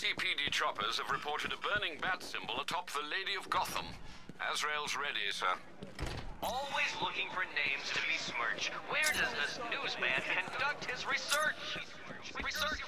GCPD choppers have reported a burning bat symbol atop the Lady of Gotham. Azrael's ready, sir. Always looking for names to besmirch. Where does this newsman conduct his research? Research.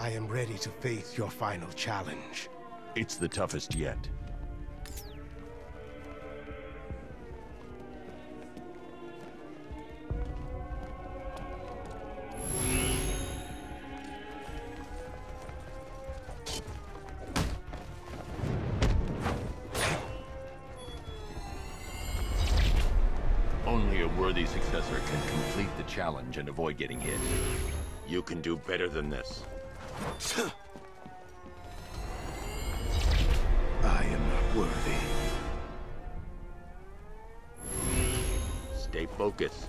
I am ready to face your final challenge. It's the toughest yet. Only a worthy successor can complete the challenge and avoid getting hit. You can do better than this. I am not worthy. Stay focused.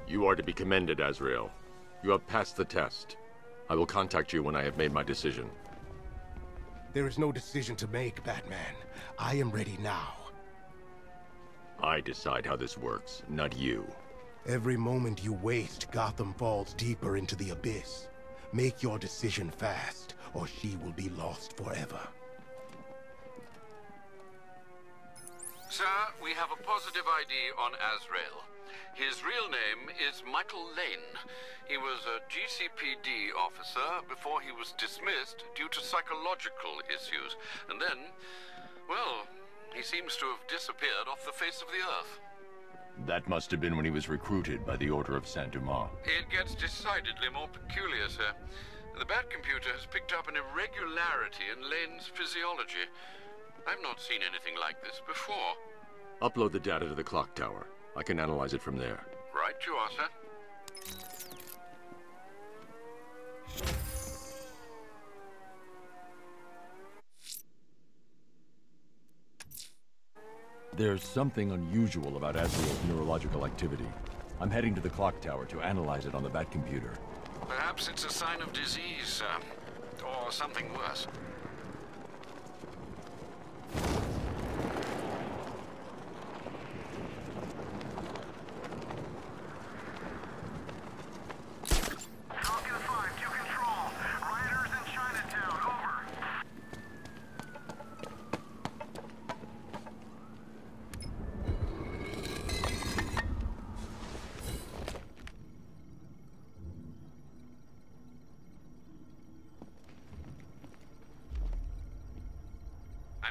You are to be commended, Azrael. You have passed the test. I will contact you when I have made my decision. There is no decision to make, Batman. I am ready now. I decide how this works, not you. Every moment you waste, Gotham falls deeper into the abyss. Make your decision fast, or she will be lost forever. Sir, we have a positive ID on Azrael. His real name is Michael Lane. He was a GCPD officer before he was dismissed due to psychological issues. And then, well, he seems to have disappeared off the face of the earth. That must have been when he was recruited by the Order of Saint-Dumas. It gets decidedly more peculiar, sir. The Batcomputer has picked up an irregularity in Lane's physiology. I've not seen anything like this before. Upload the data to the clock tower. I can analyze it from there. Right you are, sir. There's something unusual about Azrael's neurological activity. I'm heading to the clock tower to analyze it on the Batcomputer. Perhaps it's a sign of disease, sir. Or something worse.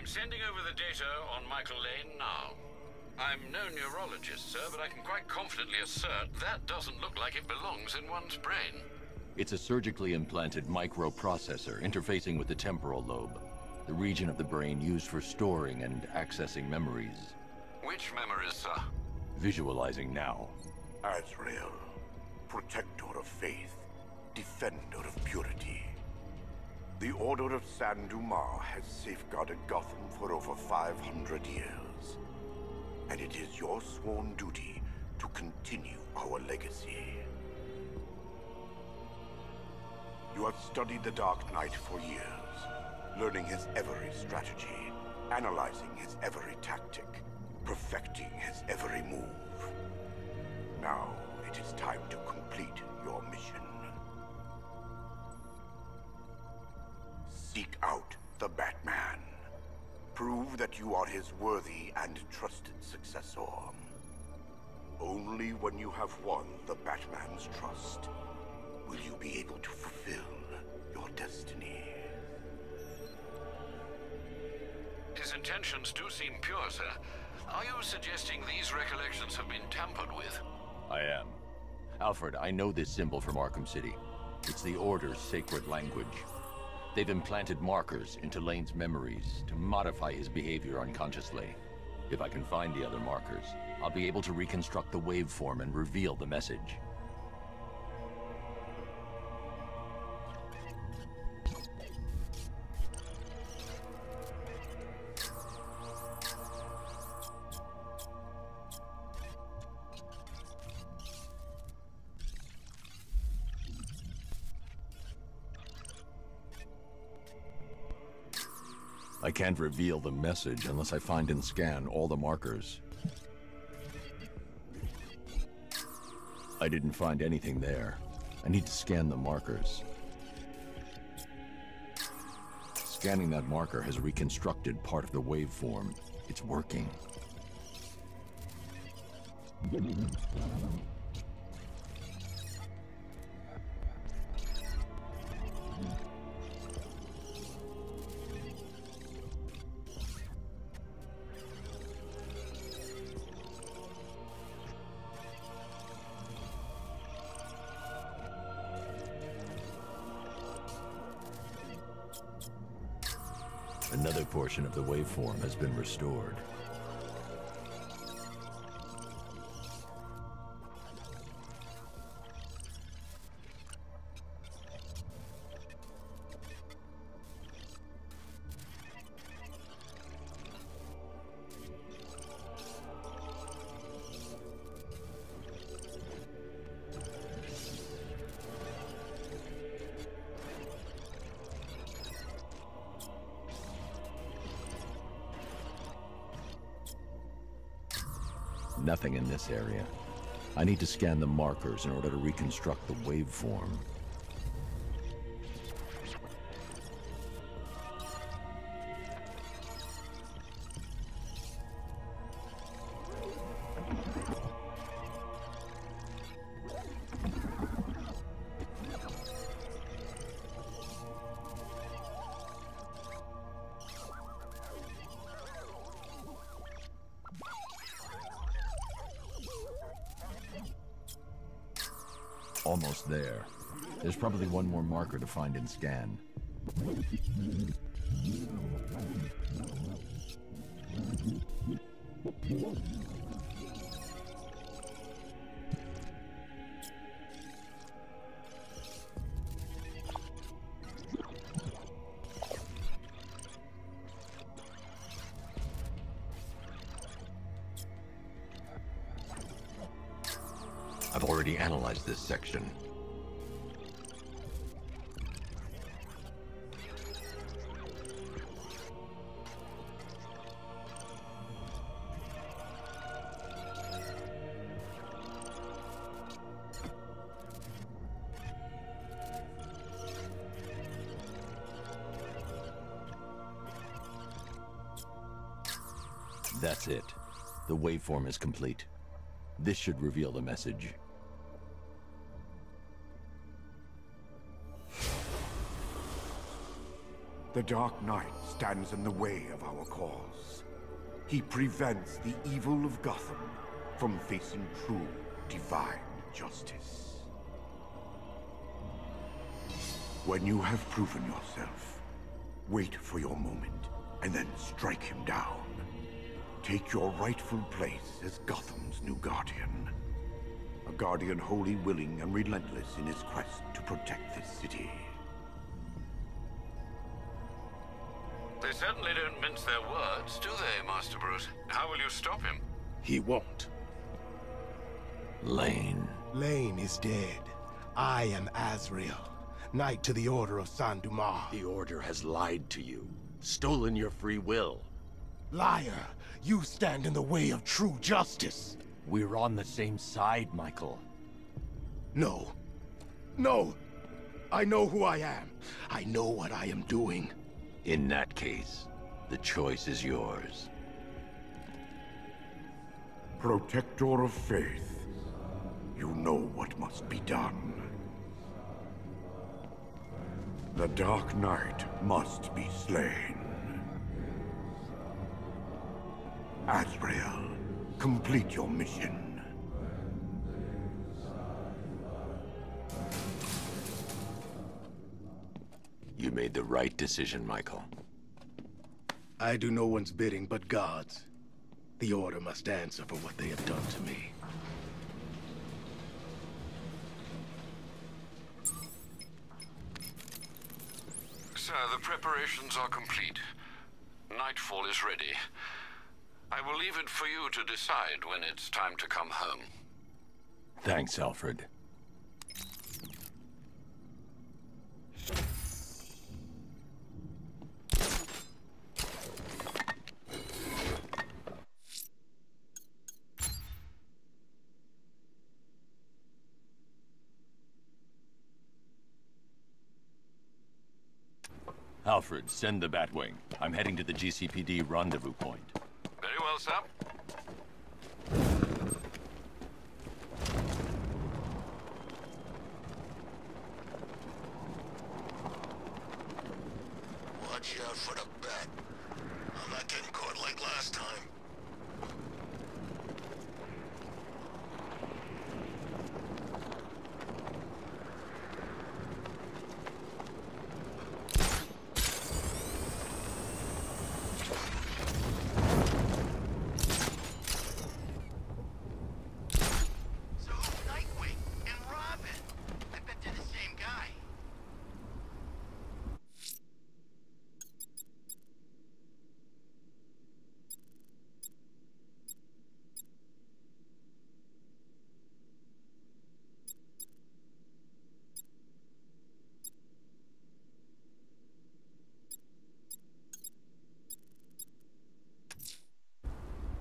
I'm sending over the data on Michael Lane now. I'm no neurologist, sir, but I can quite confidently assert that doesn't look like it belongs in one's brain. It's a surgically implanted microprocessor interfacing with the temporal lobe, the region of the brain used for storing and accessing memories. Which memories, sir? Visualizing now. Azrael, protector of faith, defender of purity. The Order of San Dumas has safeguarded Gotham for over 500 years. And it is your sworn duty to continue our legacy. You have studied the Dark Knight for years, learning his every strategy, analyzing his every tactic, perfecting his every move. Now, it is time to complete your mission. Seek out the Batman. Prove that you are his worthy and trusted successor. Only when you have won the Batman's trust will you be able to fulfill your destiny. His intentions do seem pure, sir. Are you suggesting these recollections have been tampered with? I am. Alfred, I know this symbol from Arkham City. It's the Order's sacred language. They've implanted markers into Lane's memories to modify his behavior unconsciously. If I can find the other markers, I'll be able to reconstruct the waveform and reveal the message. I can't reveal the message unless I find and scan all the markers. I didn't find anything there. I need to scan the markers. Scanning that marker has reconstructed part of the waveform. It's working. Another portion of the waveform has been restored. Nothing in this area. I need to scan the markers in order to reconstruct the waveform. Almost there. There's probably one more marker to find and scan. I've already analyzed this section. That's it. The waveform is complete. This should reveal the message. The Dark Knight stands in the way of our cause. He prevents the evil of Gotham from facing true, divine justice. When you have proven yourself, wait for your moment, and then strike him down. Take your rightful place as Gotham's new guardian. A guardian wholly willing and relentless in his quest to protect this city. They certainly don't mince their words, do they, Master Bruce? How will you stop him? He won't. Lane. Lane is dead. I am Azrael, Knight to the Order of Saint Dumas. The Order has lied to you, stolen your free will. Liar! You stand in the way of true justice! We're on the same side, Michael. No. No! I know who I am. I know what I am doing. In that case, the choice is yours. Protector of faith, you know what must be done. The Dark Knight must be slain. Azrael, complete your mission. You made the right decision, Michael. I do no one's bidding but God's. The Order must answer for what they have done to me. Sir, the preparations are complete. Nightfall is ready. I will leave it for you to decide when it's time to come home. Thanks, Alfred. Alfred, send the Batwing. I'm heading to the GCPD rendezvous point. Very well, sir. Watch out for the bat. I'm not getting caught like last time.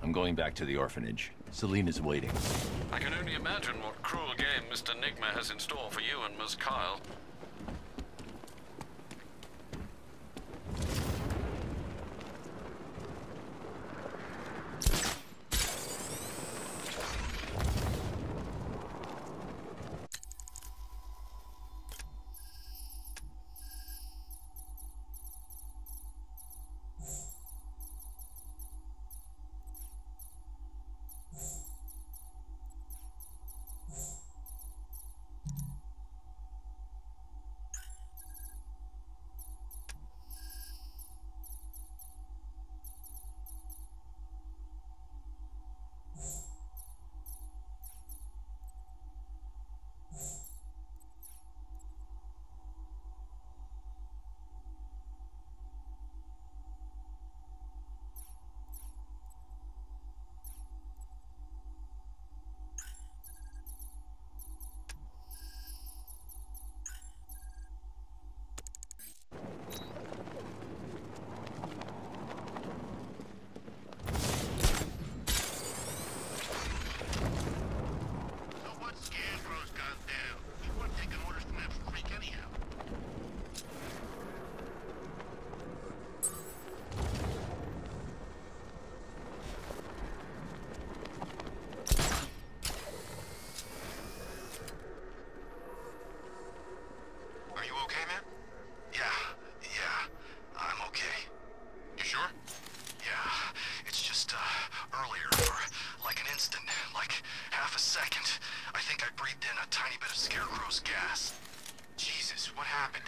I'm going back to the orphanage. Celine is waiting. I can only imagine what cruel game Mr. Nigma has in store for you and Miss Kyle. was gas. Jesus, what happened?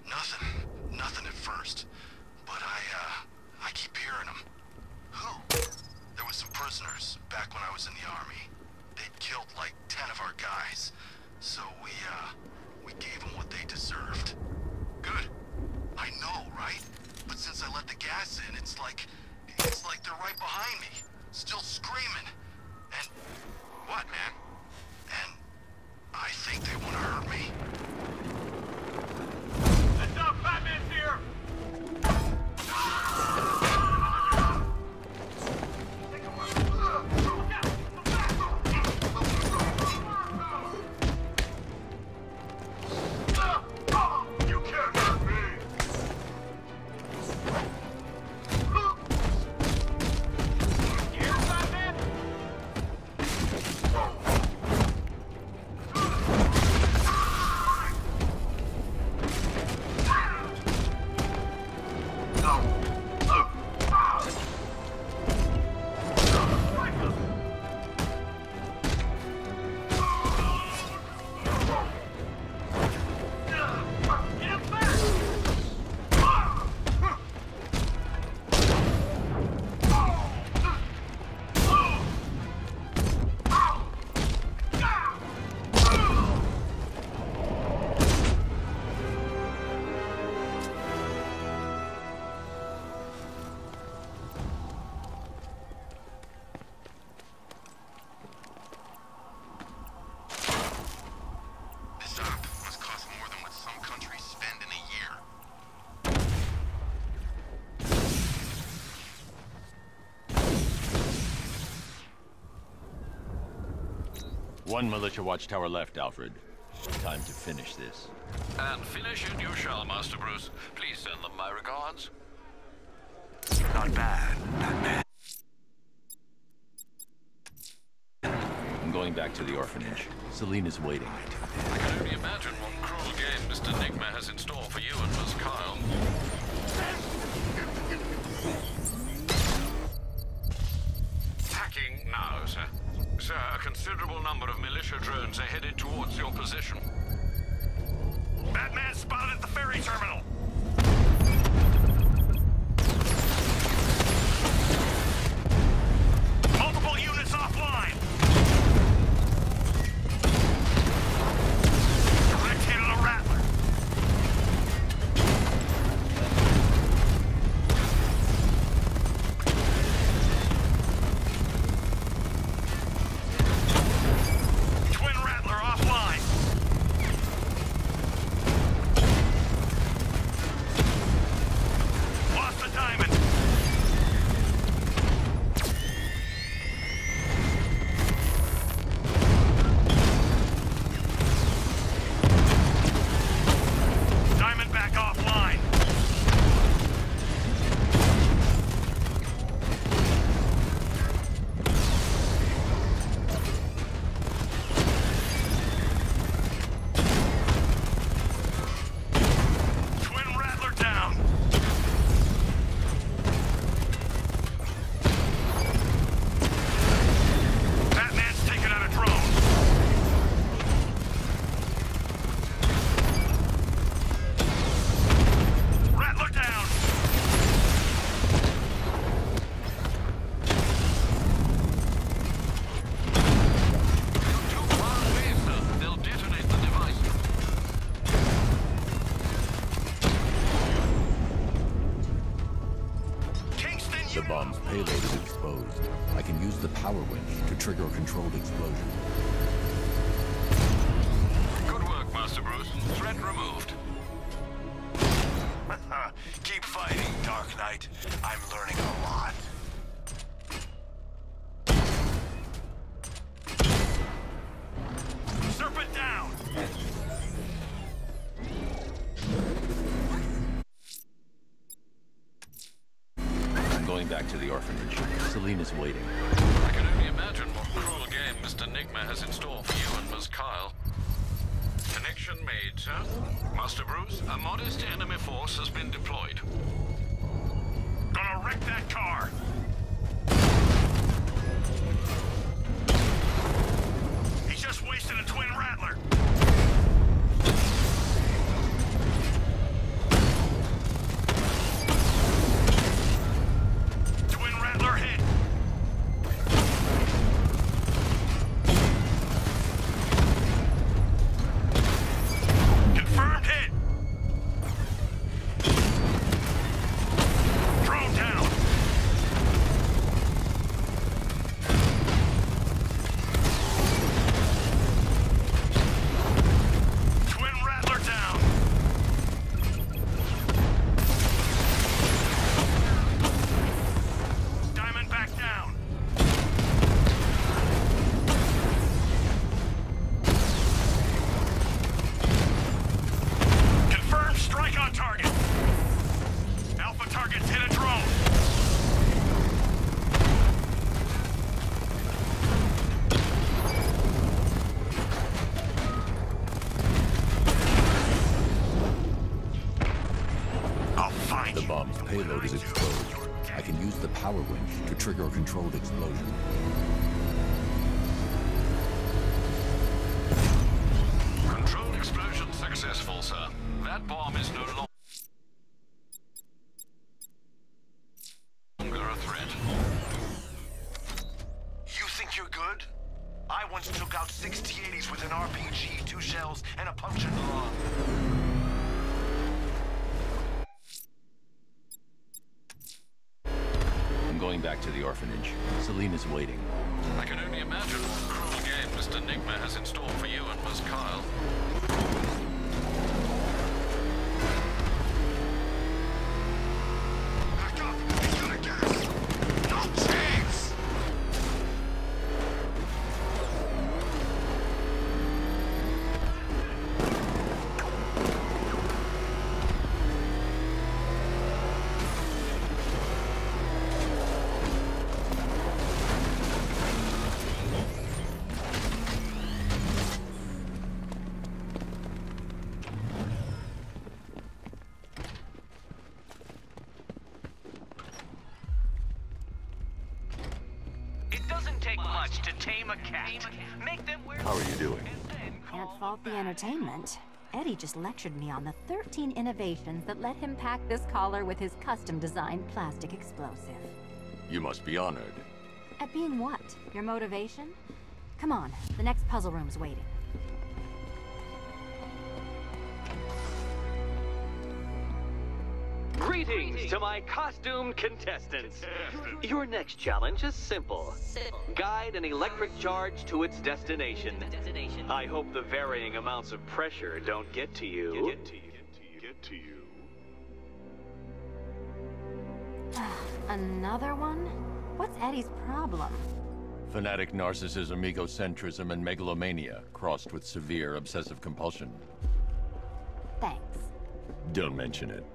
Nothing. Nothing at first. But I keep hearing them. Who? There was some prisoners back when I was in the army. They'd killed like 10 of our guys. So we gave them what they deserved. Good. I know, right? But since I let the gas in, it's like they're right behind me, still screaming. And what, man? And I think they want to hurt me. Heads up, Batman's here! You can't hurt me! Here, Batman! This op must cost more than what some countries spend in a year. One militia watchtower left, Alfred. Time to finish this. And finish it you shall, Master Bruce. Please send them my regards. Not bad, Batman. I'm going back to the orphanage. Selena's waiting. I can only imagine what cruel game Mr. Nigma has in store for you and Miss Kyle. Hacking now, sir. Sir, a considerable number of militia drones are headed towards your position. Batman spotted at the ferry terminal! Multiple units offline! Direct hit on a Rattler! Twin Rattler offline! Lost the diamond! Diamond back offline! Twin Rattler down! Batman's taking out a drone! Rattler down! Too far away, sir. They'll detonate the device. Kingston, The you... bomb's payload is exposed. I can use the power winch to trigger a controlled explosion. Good work, Master Bruce. Threat removed. Keep fighting, Dark Knight. I'm learning a lot. Serpent down! I'm going back to the orphanage. Selena's waiting. I can only imagine what cruel game Mr. Nigma has in store for you and Miss Kyle. Connection made, sir. Master Bruce, a modest enemy force has been deployed. Gonna wreck that car! He just wasted a Twin Rattler! Thank The you. bomb's payload is exposed. I can use the power winch to trigger a controlled explosion. Controlled explosion successful, sir. That bomb is no longer a threat. You think you're good? I once took out 6 T-80s with an RPG, 2 shells, and a punctured lung. I'm going back to the orphanage. Celine is waiting. I can only imagine what cruel game Mr. Nigma has in store for you and Miss Kyle. Back up! He's gonna get us! No chance! It doesn't take much to tame a cat. Make them wear... How are you doing? Can't fault the entertainment. Eddie just lectured me on the 13 innovations that let him pack this collar with his custom-designed plastic explosive. You must be honored. At being what? Your motivation? Come on, the next puzzle room's waiting. Greetings to my costumed contestants. Your next challenge is simple. Guide an electric charge to its destination. I hope the varying amounts of pressure don't get to you. Another one? What's Eddie's problem? Fanatic narcissism, egocentrism, and megalomania, crossed with severe obsessive compulsion. Thanks. Don't mention it.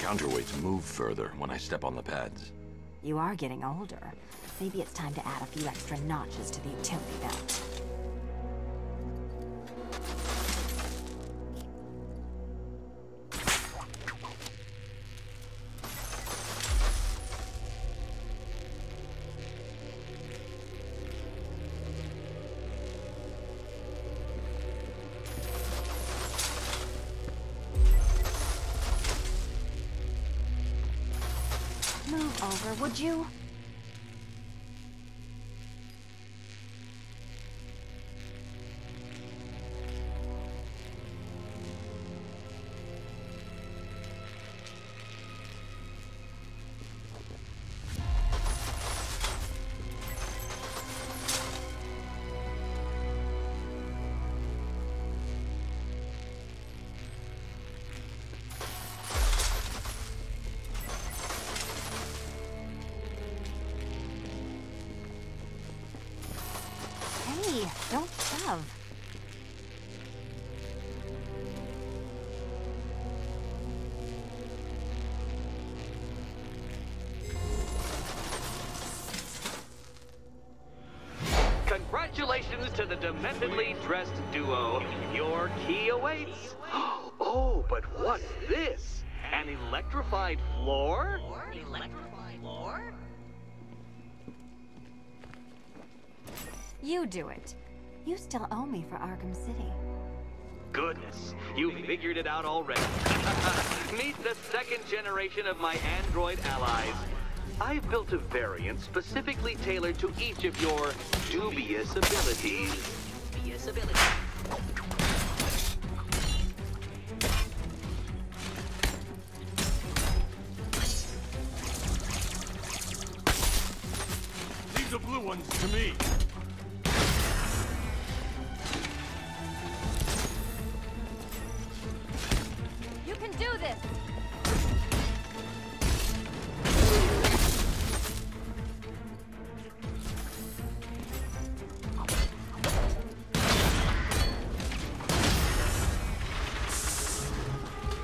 Counterweights move further when I step on the pads. You are getting older. Maybe it's time to add a few extra notches to the utility belt. Move over, would you? Hey, don't shove. Congratulations to the dementedly dressed duo. Your key awaits. Oh, but what's this? An electrified floor? You do it. You still owe me for Arkham City. Goodness, you figured it out already. Meet the second generation of my android allies. I've built a variant specifically tailored to each of your dubious abilities. one's to me. You can do this!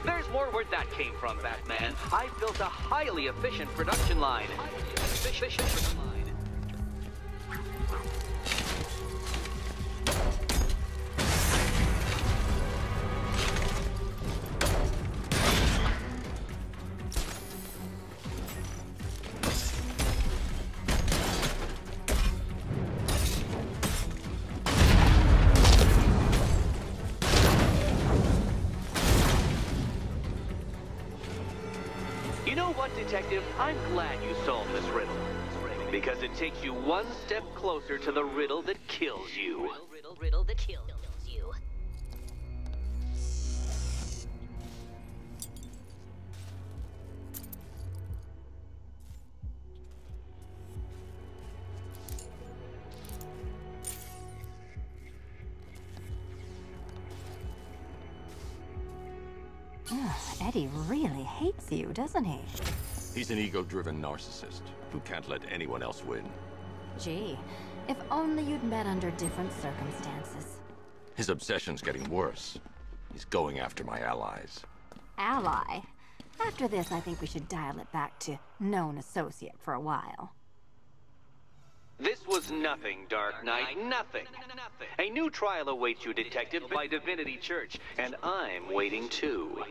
There's more where that came from, Batman. I built a highly efficient production line. You know what, Detective? I'm glad you solved this riddle. Because it takes you one step closer to the riddle that kills you. Riddle that kills you. Eddie really hates you, doesn't he? He's an ego-driven narcissist who can't let anyone else win. Gee, if only you'd met under different circumstances. His obsession's getting worse. He's going after my allies. Ally? After this, I think we should dial it back to known associate for a while. This was nothing, Dark Knight, nothing. A new trial awaits you, Detective, by Divinity Church, and I'm waiting too.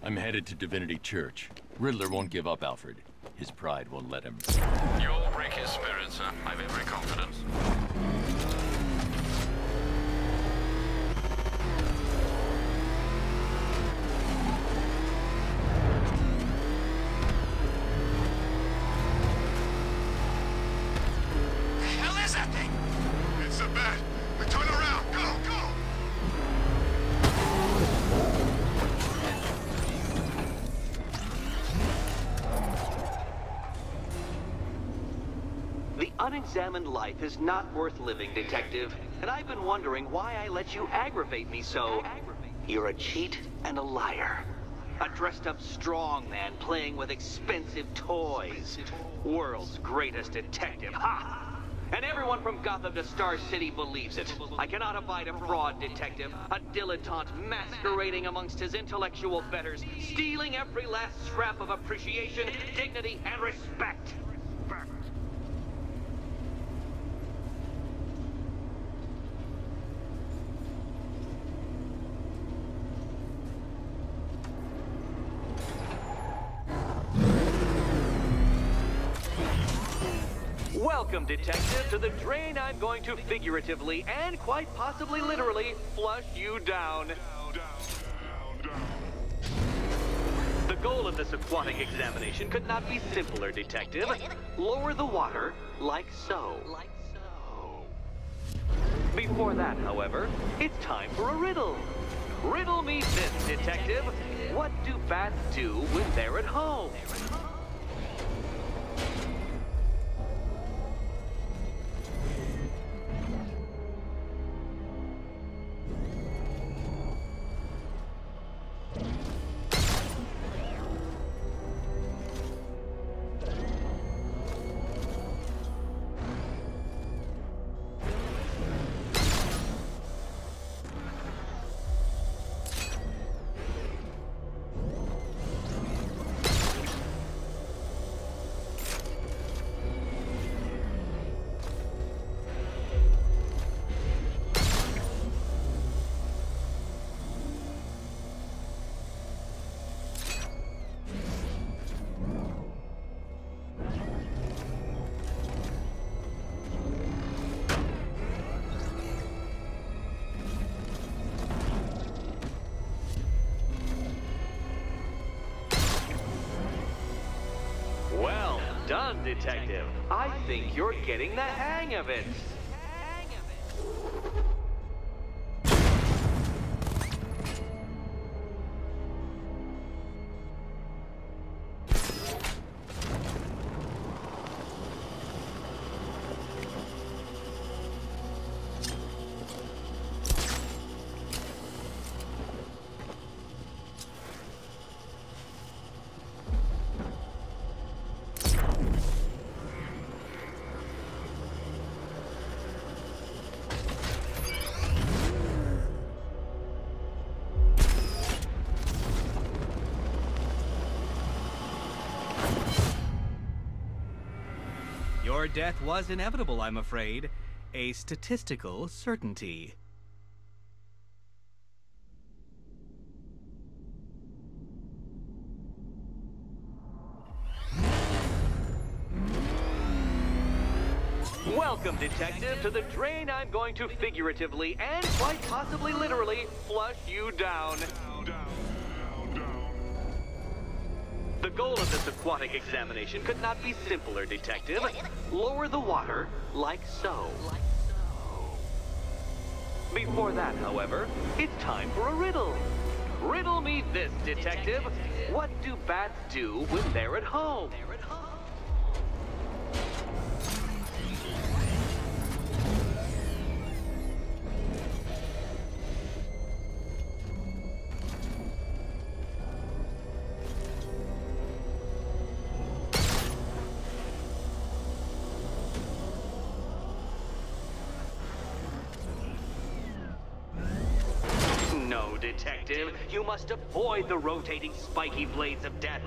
I'm headed to Divinity Church. Riddler won't give up, Alfred. His pride won't let him. You'll break his spirit, sir. I've every confidence. The hell is that thing? It's a bat. We turn around. Go, go! The unexamined life is not worth living, Detective. And I've been wondering why I let you aggravate me so. You're a cheat and a liar. A dressed-up strongman playing with expensive toys. World's greatest detective, ha! And everyone from Gotham to Star City believes it. I cannot abide a fraud, Detective. A dilettante masquerading amongst his intellectual betters, stealing every last scrap of appreciation, dignity, and respect. Welcome, Detective, to the drain I'm going to figuratively and quite possibly literally flush you down. The goal of this aquatic examination could not be simpler, Detective. Lower the water like so. Before that, however, it's time for a riddle. Riddle me this, Detective. What do bats do when they're at home? done, Detective. I think you're getting the hang of it. Your death was inevitable, I'm afraid. A statistical certainty. Welcome, Detective, to the drain I'm going to figuratively and quite possibly literally flush you down. The goal of this aquatic examination could not be simpler, Detective. Lower the water, like so. Before that, however, it's time for a riddle. Riddle me this, Detective. What do bats do when they're at home? No, Detective. You must avoid the rotating spiky blades of death.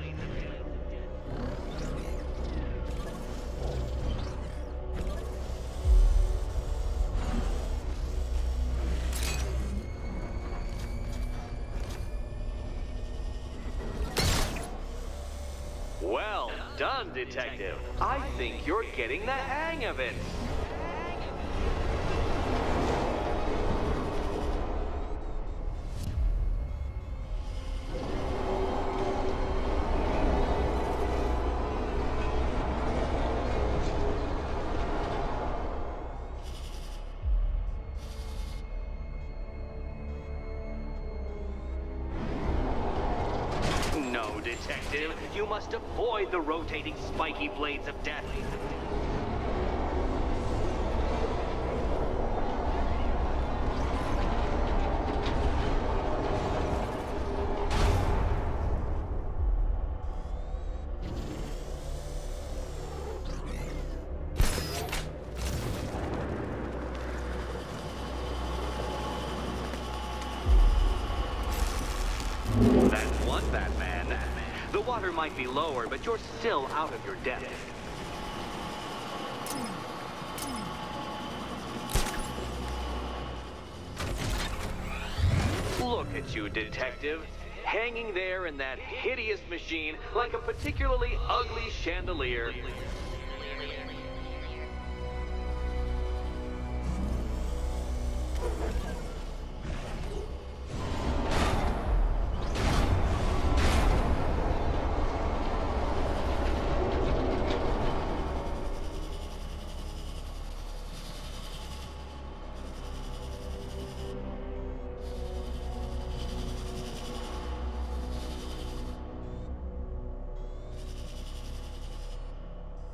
Well done, Detective. I think you're getting the hang of it. No, Detective. You must avoid the rotating spiky blades of death. That's one, Batman. The water might be lower, but you're still out of your depth. Look at you, Detective. Hanging there in that hideous machine like a particularly ugly chandelier.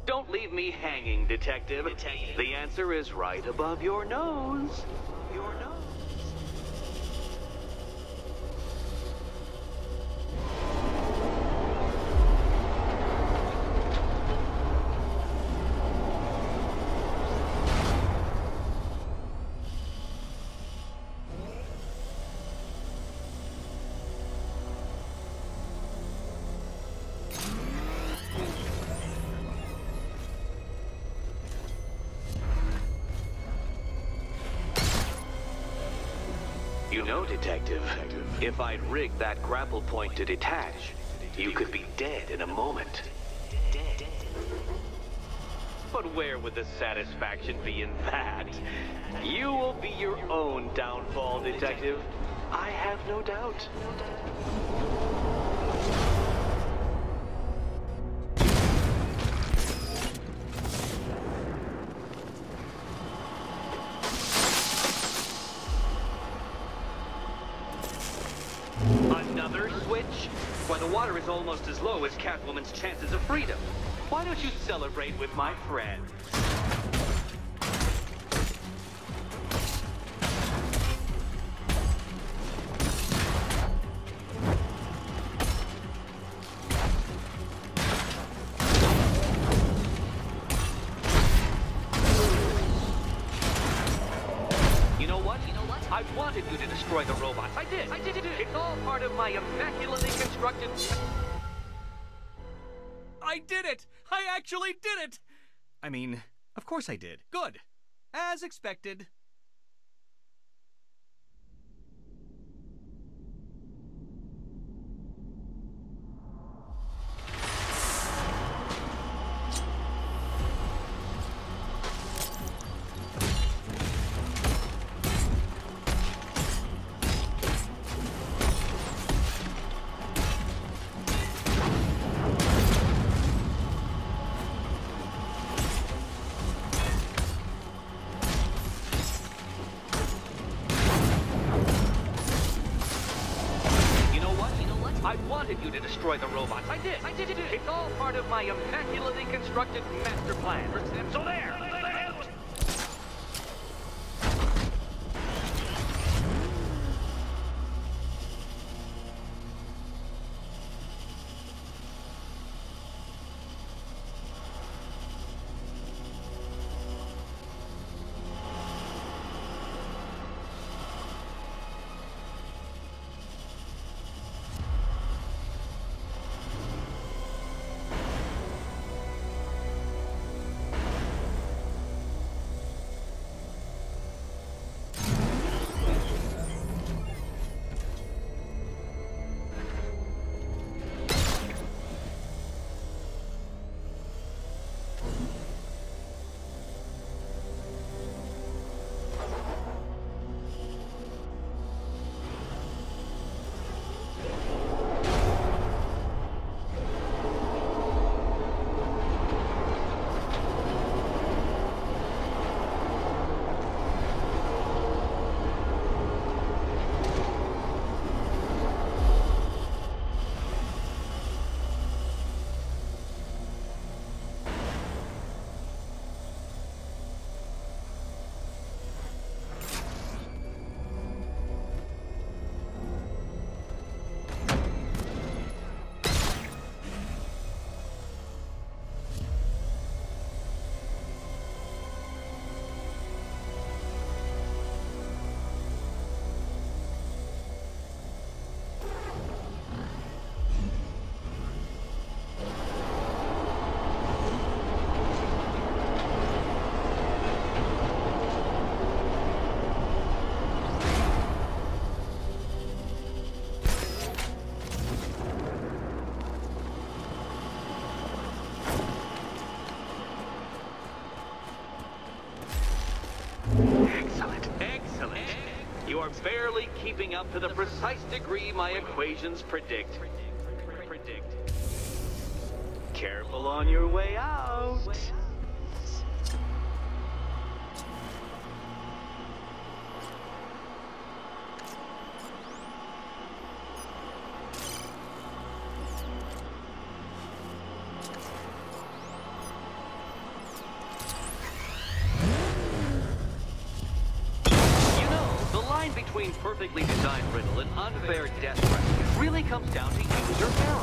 Don't leave me hanging, Detective. The answer is right above your nose. Your nose. You know, Detective, if I'd rigged that grapple point to detach, you could be dead in a moment. But where would the satisfaction be in that? You will be your own downfall, Detective. I have no doubt. another switch? Why, the water is almost as low as Catwoman's chances of freedom. Why don't you celebrate with my friend? I wanted you to destroy the robots. I did. It's all part of my immaculately constructed... I did it! I actually did it! I mean, of course I did. Good. As expected. I wanted you to destroy the robots. I did. It's all part of my immaculately constructed master plan. So there! You are barely keeping up to the precise degree my equations predict. Careful on your way out. Between perfectly designed riddle and unfair death threat really comes down to user error.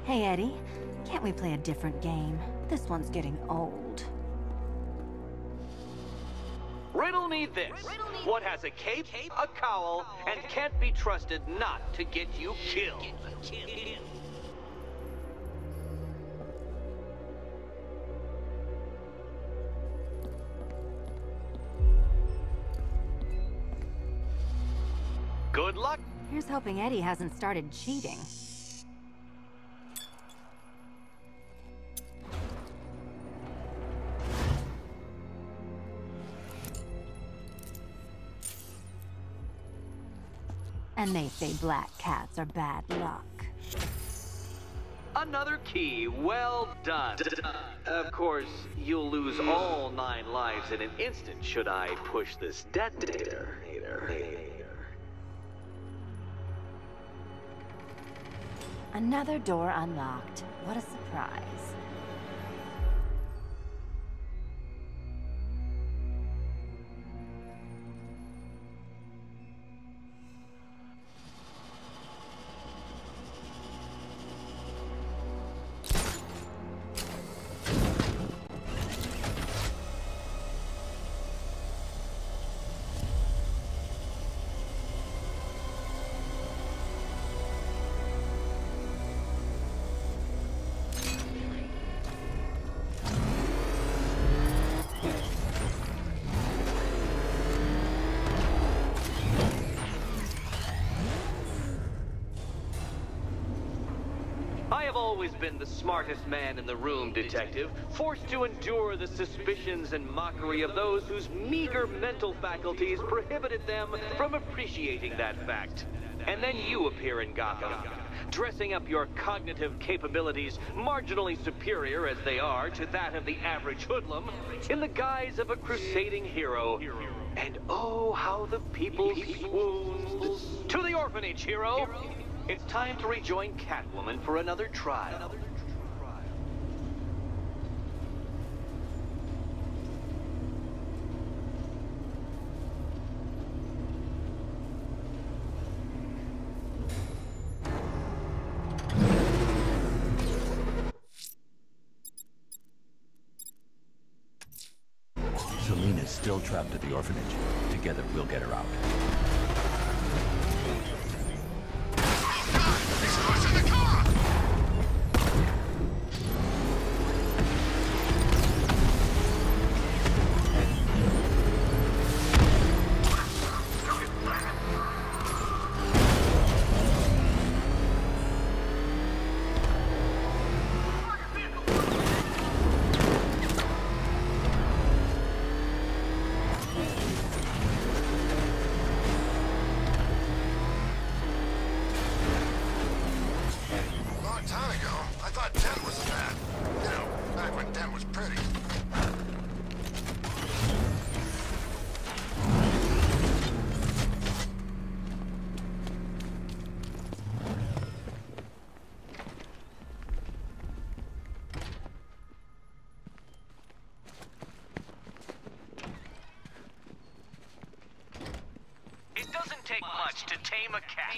Hey, Eddie. Can't we play a different game? This one's getting old. Riddle me this. What has a cape, a cowl, and can't be trusted not to get you killed? Good luck. Here's hoping Eddie hasn't started cheating. And they say black cats are bad luck. Another key. Well done. Of course, you'll lose all 9 lives in an instant should I push this detonator. Another door unlocked. What a surprise. I have always been the smartest man in the room, Detective, forced to endure the suspicions and mockery of those whose meager mental faculties prohibited them from appreciating that fact. And then you appear in Gotham, dressing up your cognitive capabilities, marginally superior as they are to that of the average hoodlum, in the guise of a crusading hero. And oh, how the people swooned. To the orphanage, hero! It's time to rejoin Catwoman for another trial. Selena's still trapped at the orphanage. Together, we'll get her out. Take much to tame a cat.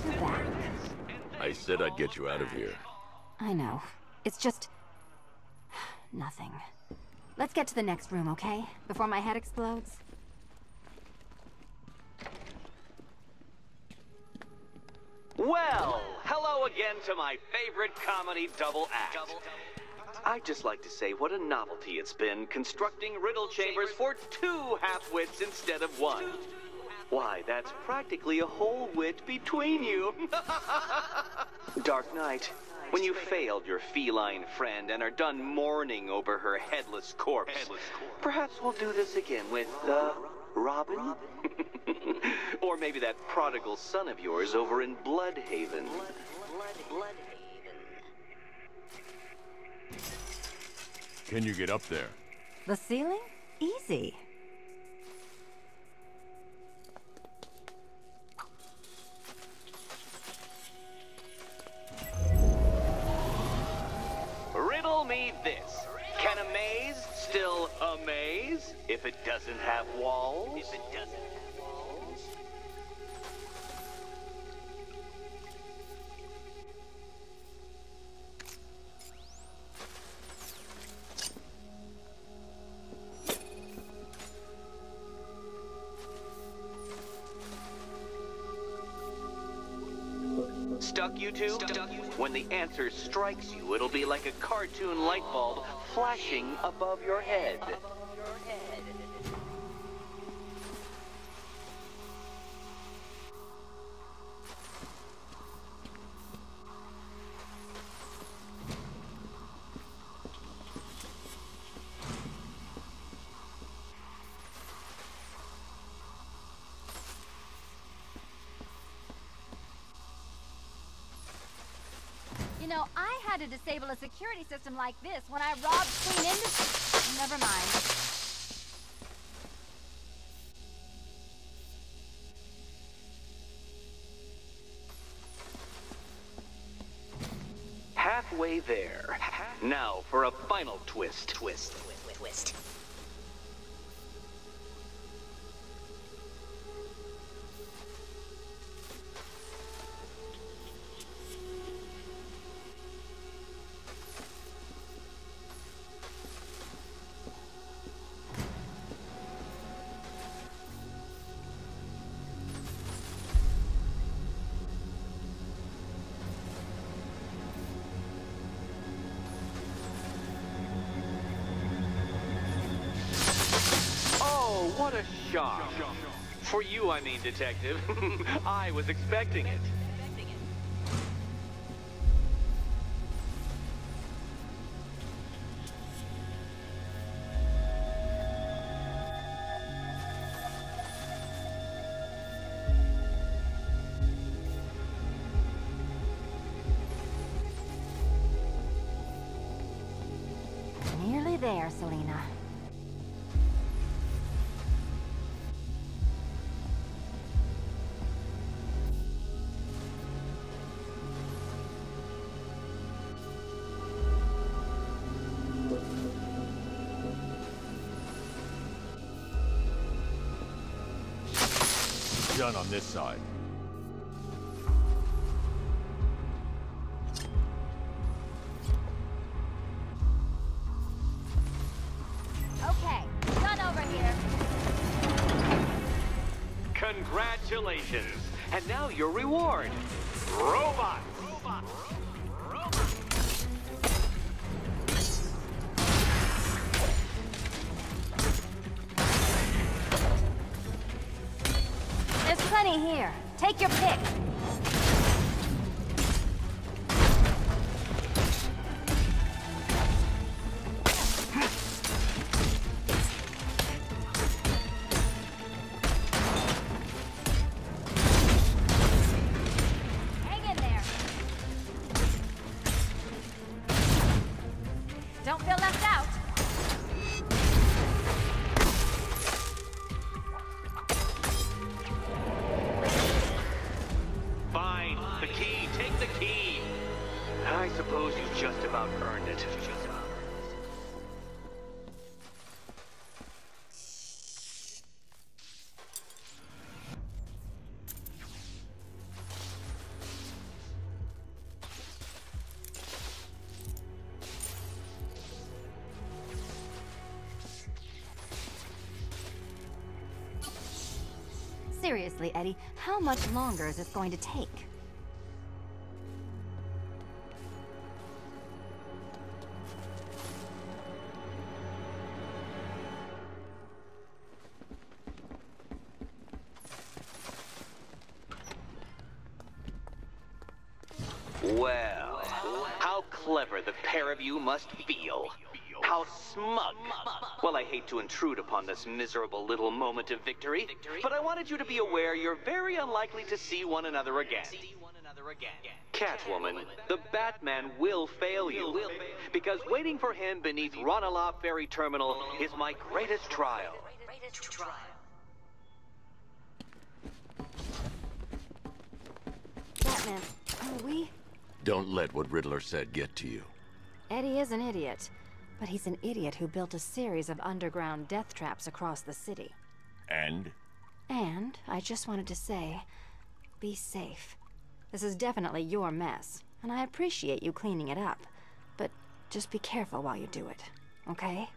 You're back. I said I'd get you out of here. I know. It's just... nothing. Let's get to the next room, okay? Before my head explodes. Well, hello again to my favorite comedy double act. I'd just like to say what a novelty it's been constructing riddle chambers for 2 half-wits instead of 1. Why, that's practically a whole wit between you. Dark Knight, when you failed your feline friend and are done mourning over her headless corpse, perhaps we'll do this again with, Robin? Or maybe that prodigal son of yours over in Bloodhaven. Can you get up there? The ceiling? Easy. Riddle me this. Can a maze still amaze if it doesn't have walls? Stuck, you two? When the answer strikes you, it'll be like a cartoon light bulb flashing above your head. know, I had to disable a security system like this when I robbed Queen Industry. Never mind. Halfway there. Now for a final twist. What a shock. For you, I mean, Detective. I was expecting it. Nearly there, Selena. Done on this side. Okay, done over here. Congratulations. And now your reward. Robot. There's plenty here. Take your pick. Hang in there. Don't feel left out. Fine. The key. Take the key. I suppose you just about earned it. Seriously, Eddie, how much longer is this going to take? Well, how clever the pair of you must feel. How smug. Well, I hate to intrude upon this miserable little moment of victory, but I wanted you to be aware you're very unlikely to see one another again. Catwoman, the Batman will fail you, because waiting for him beneath Ranelagh Ferry Terminal is my greatest trial. Batman, are we? Don't let what Riddler said get to you. Eddie is an idiot, but he's an idiot who built a series of underground death traps across the city. And? And I just wanted to say, be safe. This is definitely your mess, and I appreciate you cleaning it up, but just be careful while you do it, okay?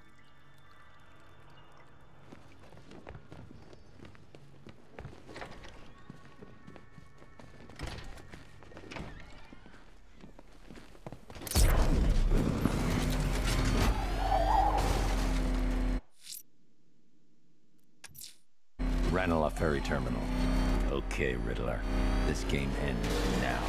Ranelagh Ferry Terminal. Okay, Riddler. This game ends now.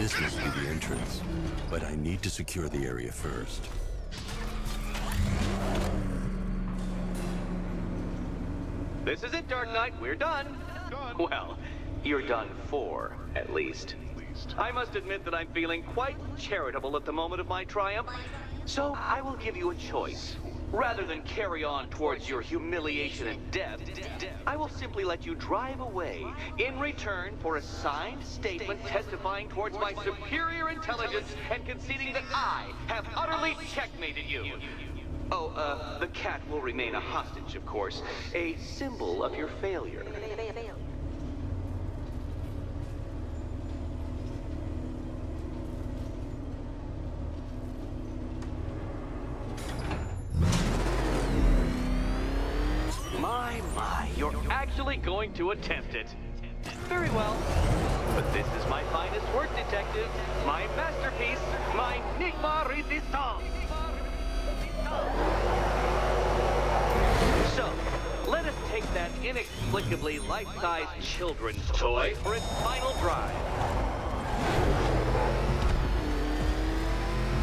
This must be the entrance, but I need to secure the area first. This is it, Dark Knight. We're done. Well, you're done for, at least. I must admit that I'm feeling quite charitable at the moment of my triumph, so I will give you a choice. Rather than carry on towards your humiliation and death, I will simply let you drive away in return for a signed statement testifying towards my superior intelligence and conceding that I have utterly checkmated you. Oh, the cat will remain a hostage, of course, a symbol of your failure. My, you're actually going to attempt it. Very well. But this is my finest work, detective. My masterpiece, my Enigma Resistance. So, let us take that inexplicably life-sized children's toy for its final drive.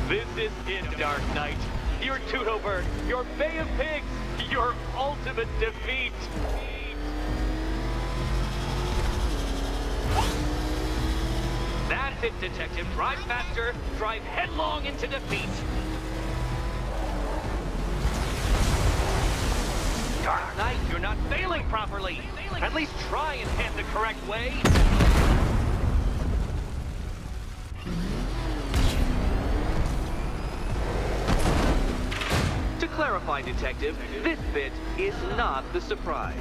This is it, Dark Knight. Your Tootobird, your Bay of Pigs, your ultimate defeat. That's it, Detective. Drive faster. Drive headlong into defeat. Dark Knight, you're not failing properly. At least try and head the correct way. To clarify, Detective, this bit is not the surprise.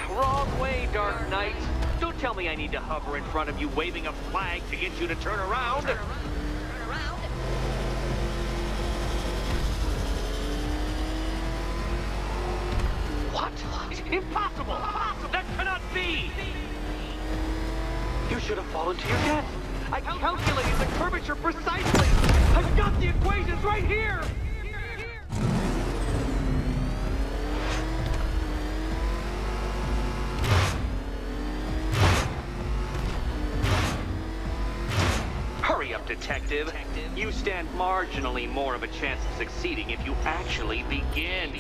Wrong way, Dark Knight. Don't tell me I need to hover in front of you waving a flag to get you to turn around. What? Impossible! That cannot be! You should have fallen to your death. I calculated the curvature precisely. I've got the equations right here. Hurry up, Detective. You stand marginally more of a chance of succeeding if you actually begin.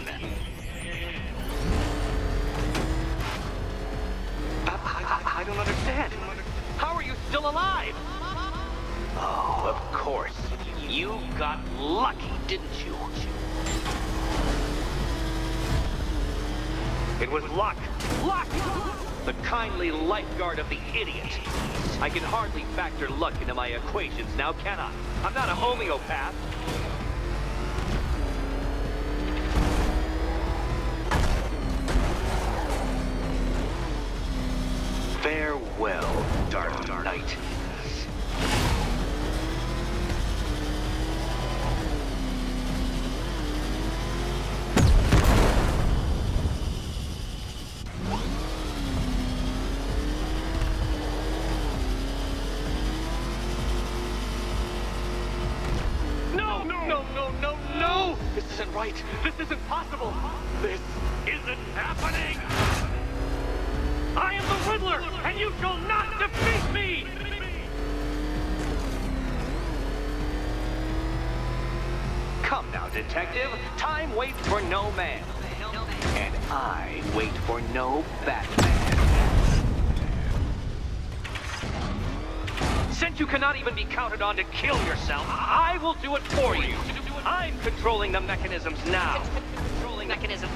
I don't understand. How are you still alive? Oh, of course. You got lucky, didn't you? It was luck. Luck! The kindly lifeguard of the idiot. I can hardly factor luck into my equations now, can I? I'm not a homeopath. Farewell, Dark Knight. No! This isn't right. This isn't possible. This isn't happening. I am the Riddler, and you shall not defeat me! Come now, Detective. Time waits for no man. And I wait for no Batman. Since you cannot even be counted on to kill yourself, I will do it for you. I'm controlling the mechanisms now. Controlling mechanism.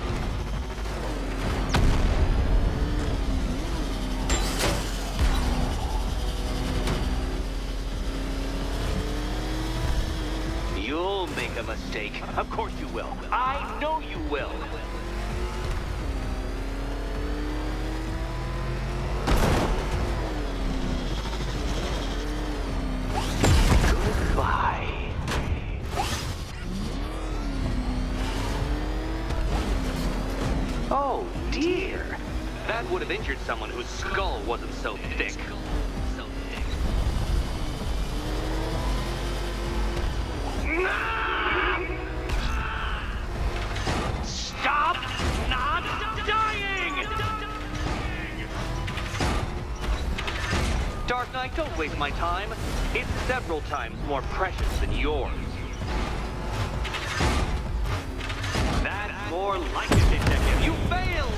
You'll make a mistake. Of course you will. I know you will. Goodbye. Oh, dear. That would have injured someone whose skull wasn't so thick. Stop not dying! Dark Knight, don't waste my time. It's several times more precious than yours. That's more like it, Detective. You failed!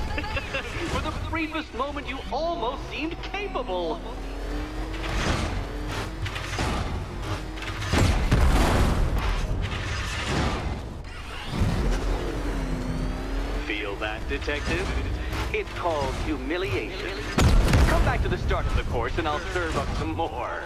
For the briefest moment, you almost seemed capable. Feel that, Detective? It's called humiliation. Come back to the start of the course and I'll serve up some more.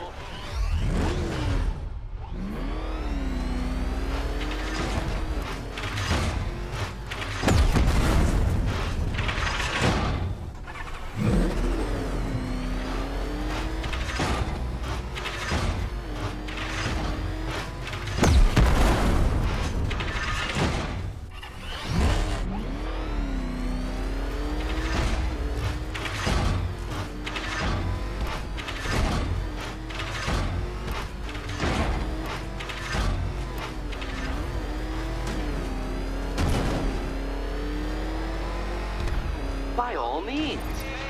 By all means,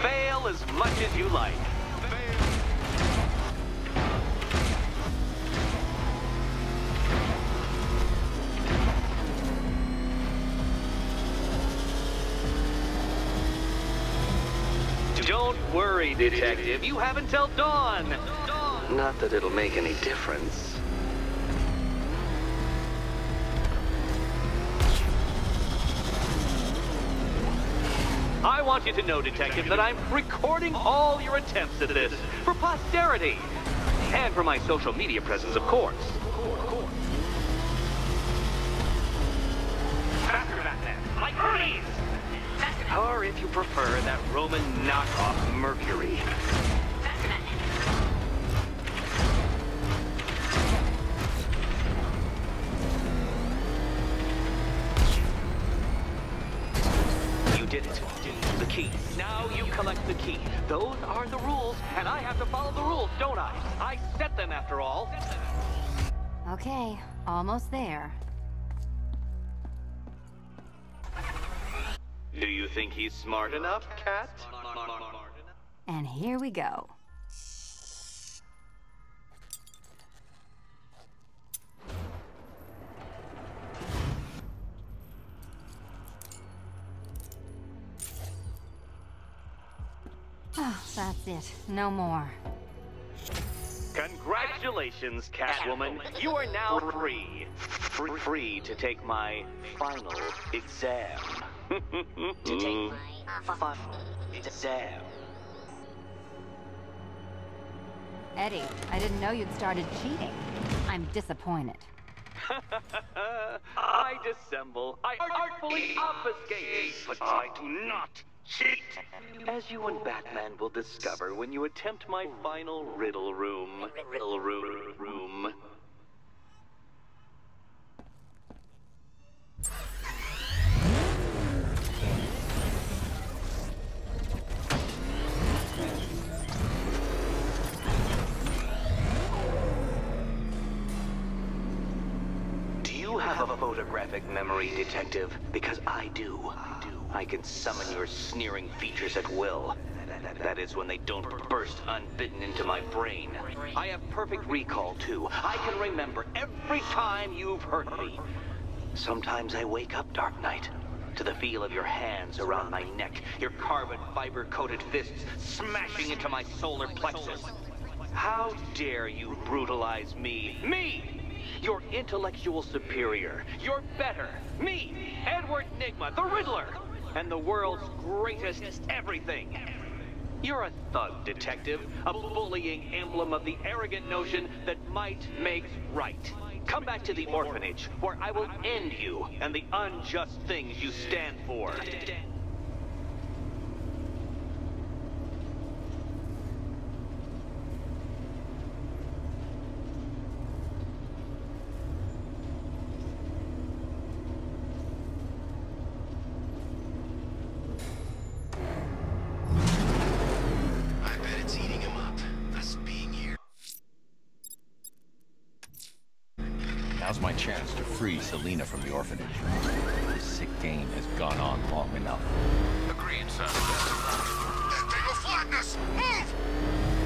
fail as much as you like. Don't worry, Detective. You have until dawn. Not that it'll make any difference. I want you to know, Detective, that I'm recording all your attempts at this for posterity. And for my social media presence, of course. Faster, Batman! Like Hermes! Or if you prefer, that Roman knockoff Mercury. You did it. The key. Now you collect the key. Those are the rules, and I have to follow the rules, don't I? I set them, after all. Okay, almost there. Do you think he's smart enough, Cat? And here we go. Oh, that's it. No more. Congratulations, Catwoman. You are now free. Free to take my final exam. To take my final exam. Eddie, I didn't know you'd started cheating. I'm disappointed. I dissemble. I artfully obfuscate. But I do not cheat. As you and Batman will discover when you attempt my final riddle room. Riddle room. Do you have a photographic memory, Detective? Because I do. I can summon your sneering features at will. That is when they don't burst unbidden into my brain. I have perfect recall, too. I can remember every time you've hurt me. Sometimes I wake up, Dark Knight, to the feel of your hands around my neck, your carbon fiber-coated fists smashing into my solar plexus. How dare you brutalize me? Me! Your intellectual superior. Your better. Me, Edward Nygma, the Riddler, and the world's greatest everything. You're a thug, Detective, a bullying emblem of the arrogant notion that might makes right. Come back to the orphanage, where I will end you and the unjust things you stand for. Now's my chance to free Selina from the orphanage. This sick game has gone on long enough. Agreed, sir. That thing will flatten us! Move!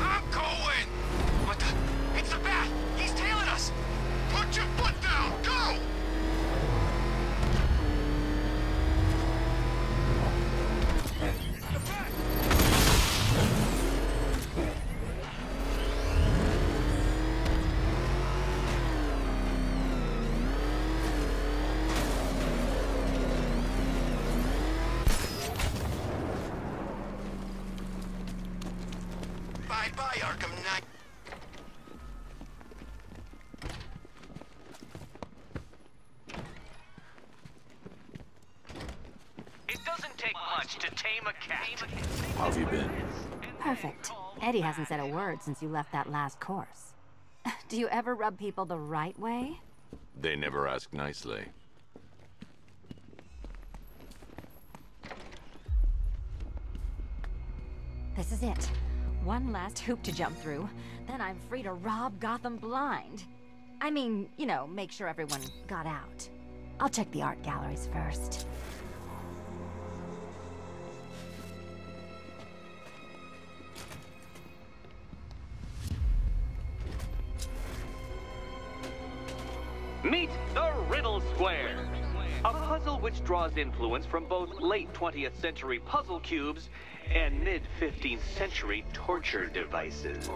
I'm going! Bye-bye, Arkham Knight. It doesn't take much to tame a cat. How have you been? Perfect. Eddie hasn't said a word since you left that last course. Do you ever rub people the right way? They never ask nicely. This is it. One last hoop to jump through. Then I'm free to rob Gotham blind. I mean, you know, make sure everyone got out. I'll check the art galleries first. Meet the Riddle Square, a puzzle which draws influence from both late 20th century puzzle cubes and mid-15th century torture devices.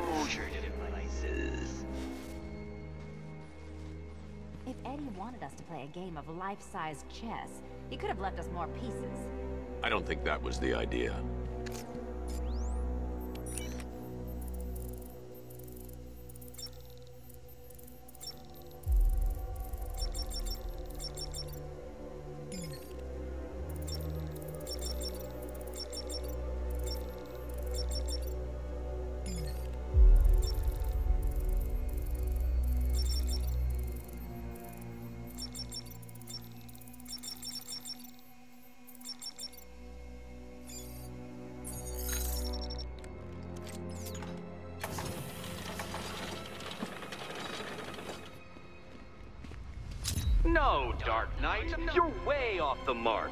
If Eddie wanted us to play a game of life-size chess, he could have left us more pieces. I don't think that was the idea. No, Dark Knight, you're way off the mark.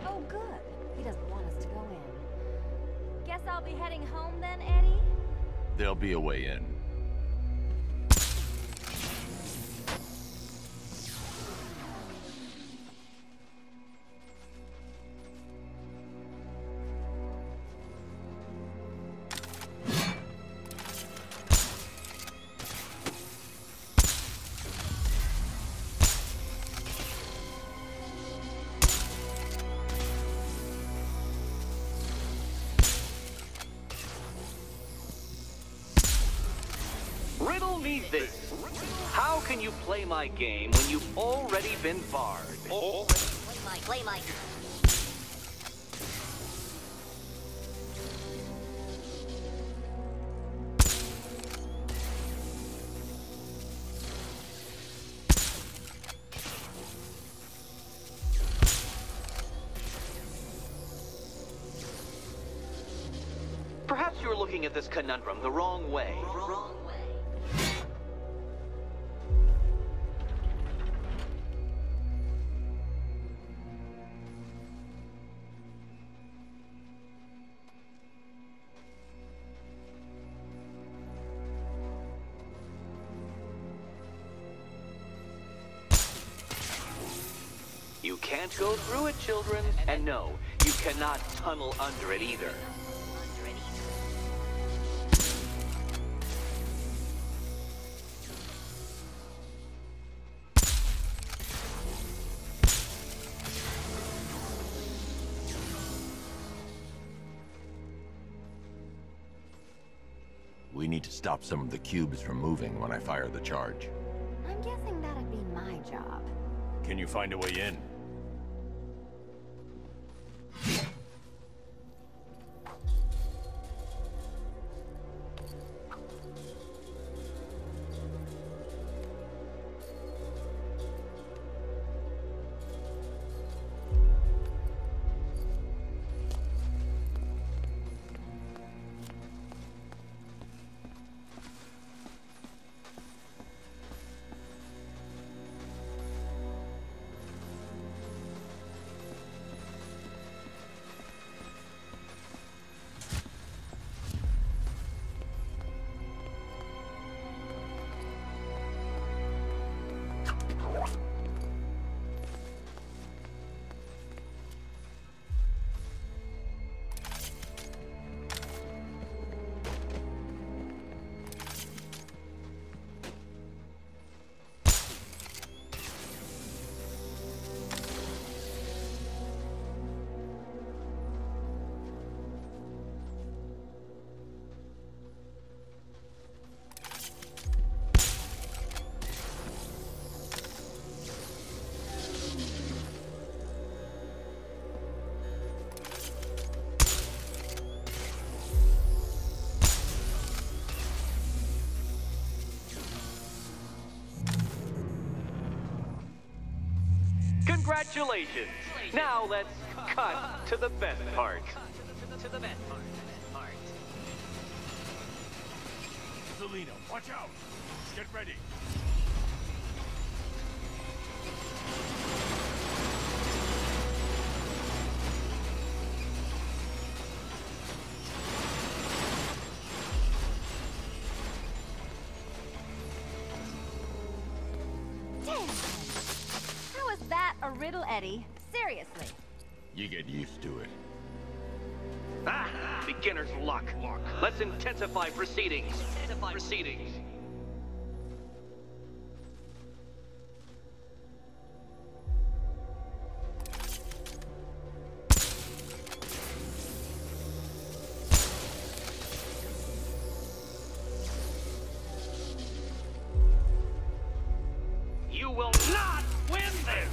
Oh, good. He doesn't want us to go in. Guess I'll be heading home then, Eddie? There'll be a way in. Riddle me this. How can you play my game when you've already been barred? Play my... Perhaps you're looking at this conundrum the wrong way. You can't go through it, children. And no, you cannot tunnel under it either. We need to stop some of the cubes from moving when I fire the charge. I'm guessing that'd be my job. Can you find a way in? Congratulations! Now let's cut to the best part. Selena, watch out! Get ready. How is that a riddle, Eddie? Seriously. You get used to it. Ah! Beginner's luck. Let's intensify proceedings. You will not win this!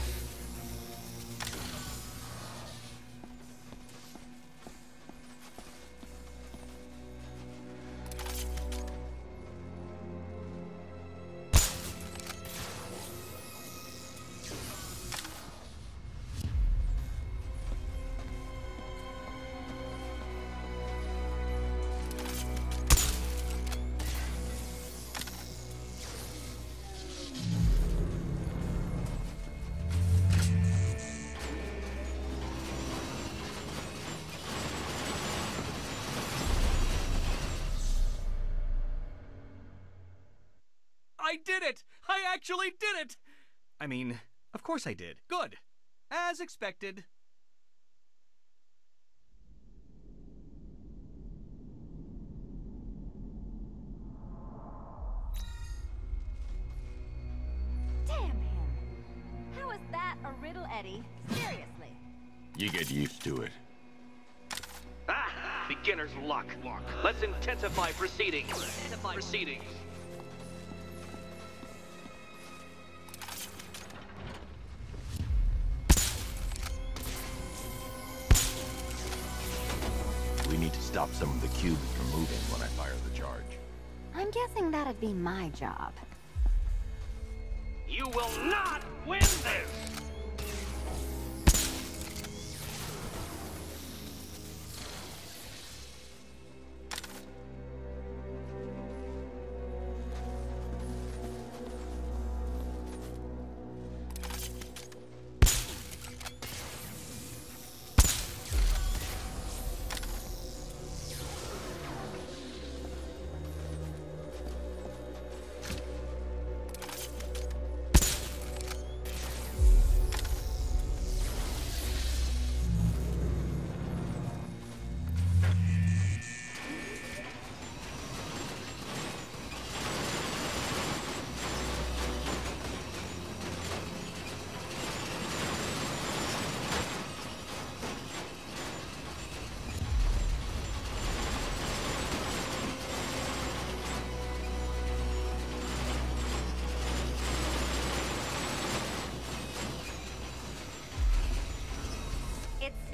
I did it! I actually did it! I mean, of course I did. Good. As expected. Damn him. How is that a riddle, Eddie? Seriously. You get used to it. Ah! Beginner's luck. Let's intensify proceedings. We need to stop some of the cubes from moving when I fire the charge. I'm guessing that'd be my job. You will not win this!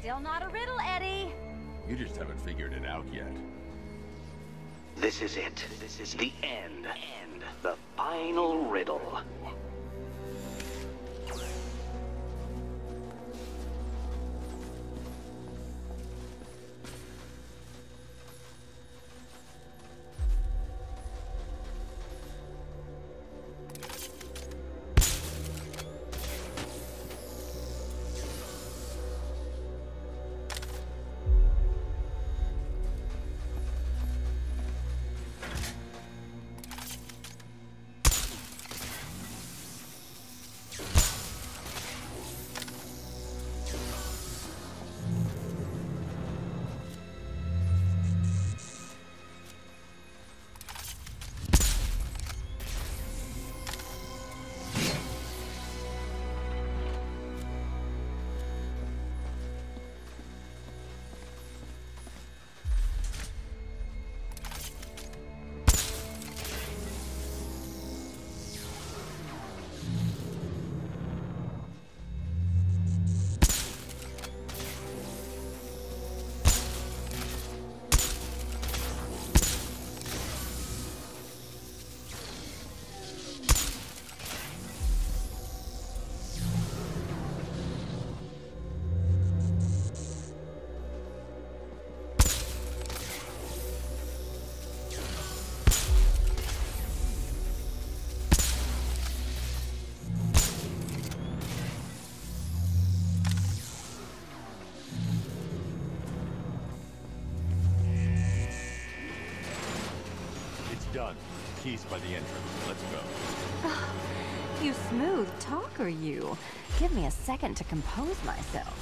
Still not a riddle, Eddie. You just haven't figured it out yet. This is it. This is the end. The final riddle. Done. Keys by the entrance. Let's go. You smooth talker, you. Give me a second to compose myself.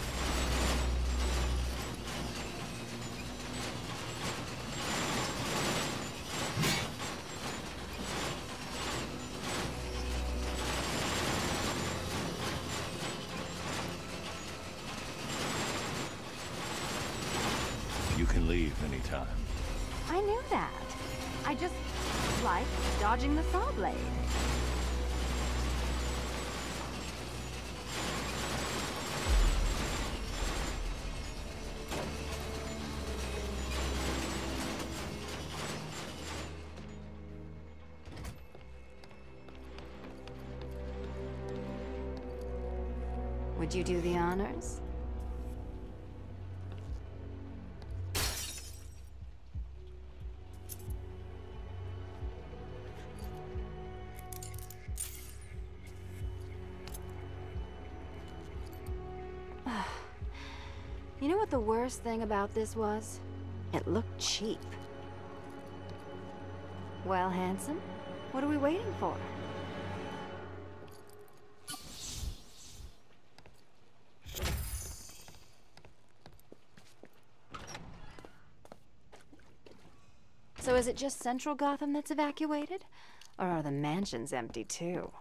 You can leave anytime. I knew that. I just like dodging the saw blade. Would you do the honors? You know what the worst thing about this was? It looked cheap. Well, handsome, what are we waiting for? So is it just Central Gotham that's evacuated? Or are the mansions empty too?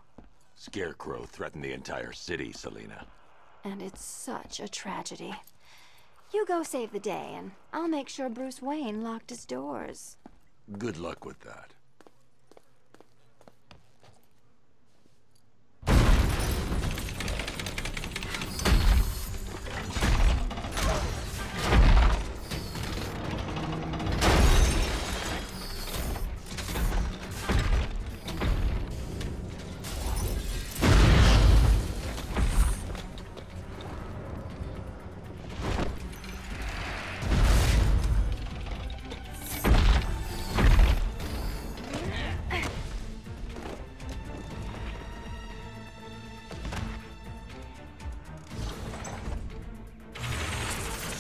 Scarecrow threatened the entire city, Selina. And it's such a tragedy. You go save the day, and I'll make sure Bruce Wayne locked his doors. Good luck with that.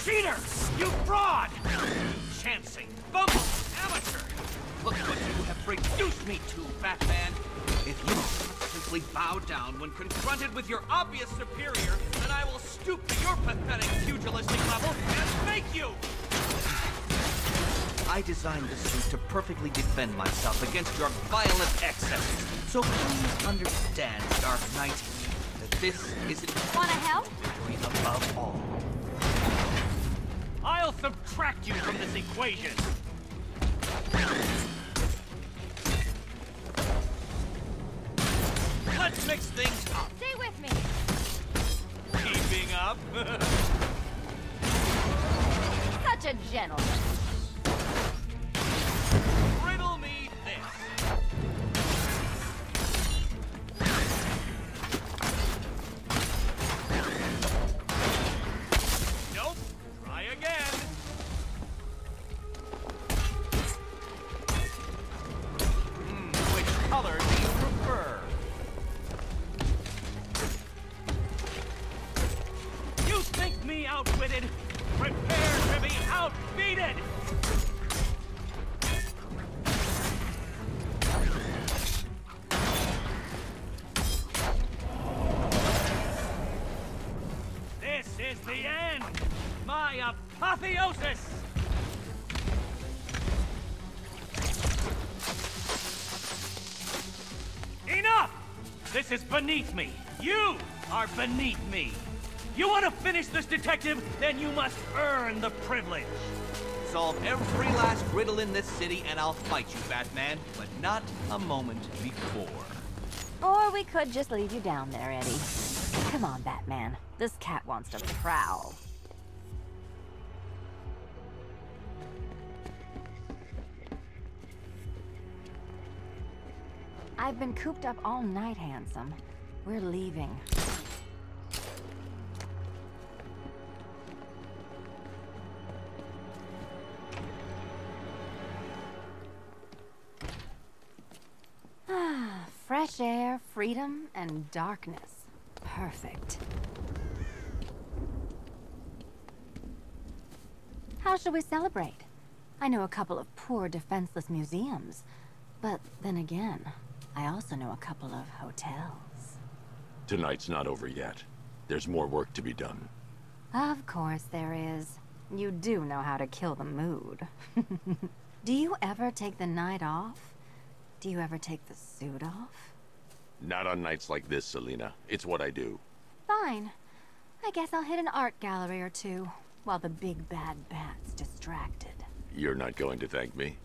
Cheater! You fraud! Chancing, bungle, amateur! Look at what you have reduced me to, Batman! If you simply bow down when confronted with your obvious superior, then I will stoop to your pathetic pugilistic level and make you! I designed this suit to perfectly defend myself against your violent excesses. So please understand, Dark Knight, that this isn't... Wanna help? ...victory above all. I'll subtract you from this equation! Let's mix things up! Stay with me! Keeping up? Such a gentleman! Riddle me this! Nope. Try again. Which color do you prefer? You think me outwitted? Prepare to be outbeaten! This is the end! My apotheosis! Enough! This is beneath me. You are beneath me. You want to finish this, detective? Then you must earn the privilege. Solve every last riddle in this city and I'll fight you, Batman, but not a moment before. Or we could just leave you down there, Eddie. Come on, Batman. This cat wants to prowl. I've been cooped up all night, handsome. We're leaving. Ah, fresh air, freedom, and darkness. Perfect. How shall we celebrate? I know a couple of poor, defenseless museums. But then again, I also know a couple of hotels. Tonight's not over yet. There's more work to be done. Of course there is. You do know how to kill the mood. Do you ever take the night off? Do you ever take the suit off? Not on nights like this, Selena. It's what I do. Fine. I guess I'll hit an art gallery or two, while the big bad bat's distracted. You're not going to thank me?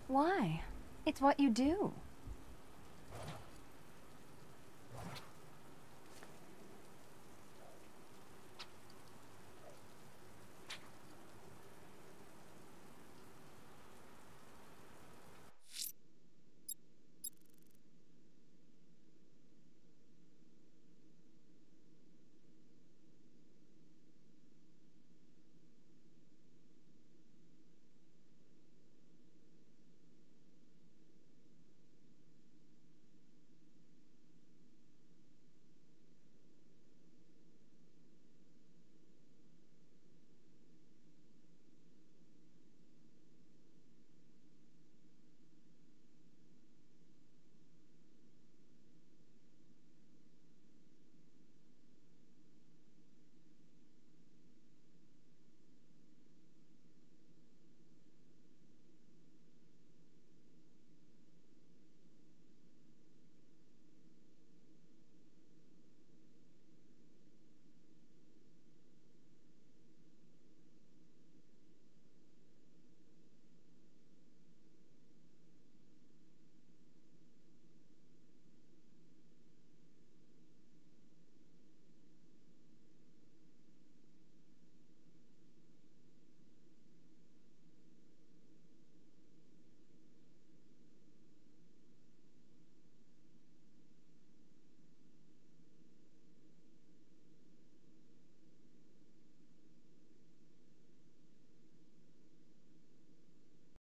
Why? It's what you do.